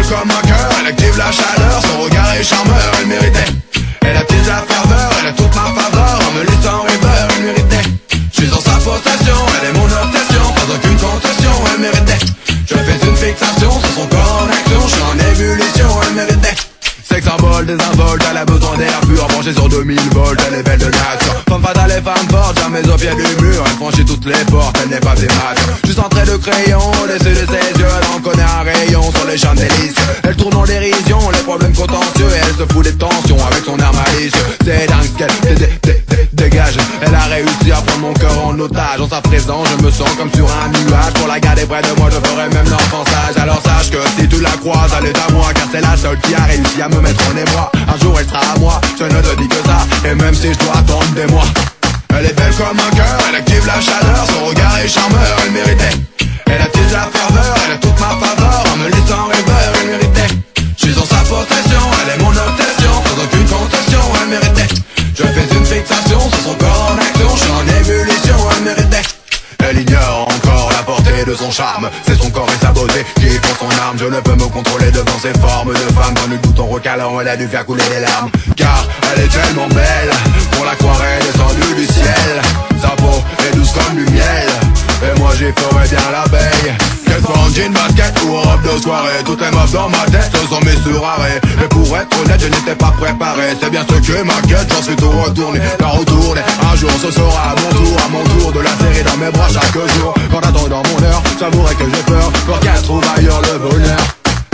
belle comme un cœur, elle active la chaleur, son regard est charmeur, elle méritait. Elle attise la ferveur, elle a toute ma faveur, en me laissant rêveur, elle méritait. Je suis en sa possession, elle est mon obsession, pas aucune concession, elle méritait. Je fais une fixation sur son corps en action, je suis en ébullition, elle méritait. Sex symbole, désinvolte, elle a besoin d'air pur, branchée sur 2000 volts, elle est belle de nature. Femme fatale et femme forte, jamais au pied du mur, elle franchit toutes les portes, elle n'est pas immature. Juste en trait de crayon, au-dessus de ses yeux, elle en connaît un rayon sur les champs délicieux. Elle tourne en dérision, les problèmes contentieux, et elle se fout des tensions avec son air malicieux. C'est dingue qu'elle dégage, elle a réussi à prendre mon cœur en otage. En sa présence, je me sens comme sur un nuage, pour la garder près de moi, je ferai même l'enfançage. Alors sache que si tu la croises, elle est à moi, car c'est la seule qui a réussi à me mettre en émoi. Un jour elle sera à moi, je ne te dis que ça, et même si je dois attendre des mois. Elle est belle comme un cœur, elle active la chaleur, son regard est charmeur, elle méritait. Elle attise la ferveur, elle a toute ma faveur, en me laissant rêveur, elle méritait. Je suis en sa possession, elle est mon obsession, sans aucune concession, elle méritait. Je fais une fixation sur son corps en action, je suis en ébullition, elle méritait. Elle ignore encore la portée de son charme, c'est son corps et sa beauté qui font son arme. Je ne peux me contrôler devant ces formes de femme, dans le bouton recalant, elle a dû faire couler des larmes. Car elle est tellement belle, on la croirait descendue du ciel. Sa peau est douce comme du miel, et moi j'y ferais bien l'abeille. Qu'elle soit en jean, basket ou en robe de soirée, toutes les meufs dans ma tête sont mes sur arrêt. Et pour être honnête, je n'étais pas préparé, c'est bien ce que m'inquiète, j'en suis tout retourné. Car retourner, un jour ce sera à mon tour de la serrer dans mes bras chaque jour. En attendant mon heure, j'avouerai que j'ai peur, pour qu'elle trouve ailleurs le bonheur.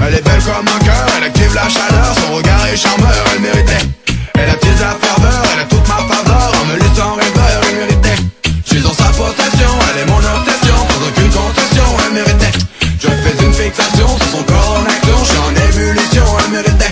Elle est belle comme un cœur, elle active la chaleur, son regard est charmeur, elle méritait. Elle attise la ferveur, elle a toute ma faveur, en me laissant rêveur, elle méritait. Je suis en sa possession, elle est mon obsession, sans aucune concession, elle méritait. Je fais une fixation sur son corps en action, je suis en ébullition, elle méritait.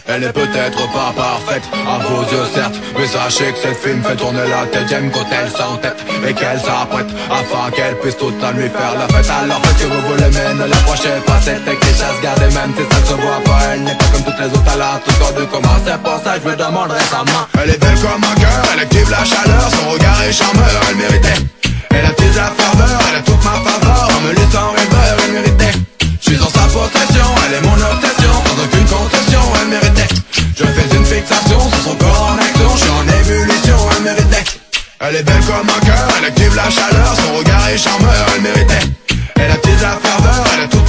Elle est peut-être pas parfaite, à vos yeux certes, mais sachez que cette fille me fait tourner la tête. J'aime quand elle s'entête et qu'elle s'apprête, afin qu'elle puisse toute la nuit faire la fête. Alors faites ce que vous voulez, mais ne l'approchez pas, cette avec les chasses gardées, même si ça ne se voit pas. Elle n'est pas comme toutes les autres, elle a tout corps de commun, c'est pour ça que je me demanderai sa main. Elle est belle comme un cœur, elle active la chaleur, son regard est charmeur, elle méritait. Elle attise la ferveur, elle a toute ma faveur, en me laissant rêveur, elle méritait. Je suis en sa possession, elle est mon obsession, sans aucune concession, elle méritait. Je fais une fixation sur son corps en action, je suis en ébullition, elle méritait. Elle est belle comme un cœur, elle active la chaleur, son regard est charmeur, elle méritait. Elle attise la ferveur, elle a tout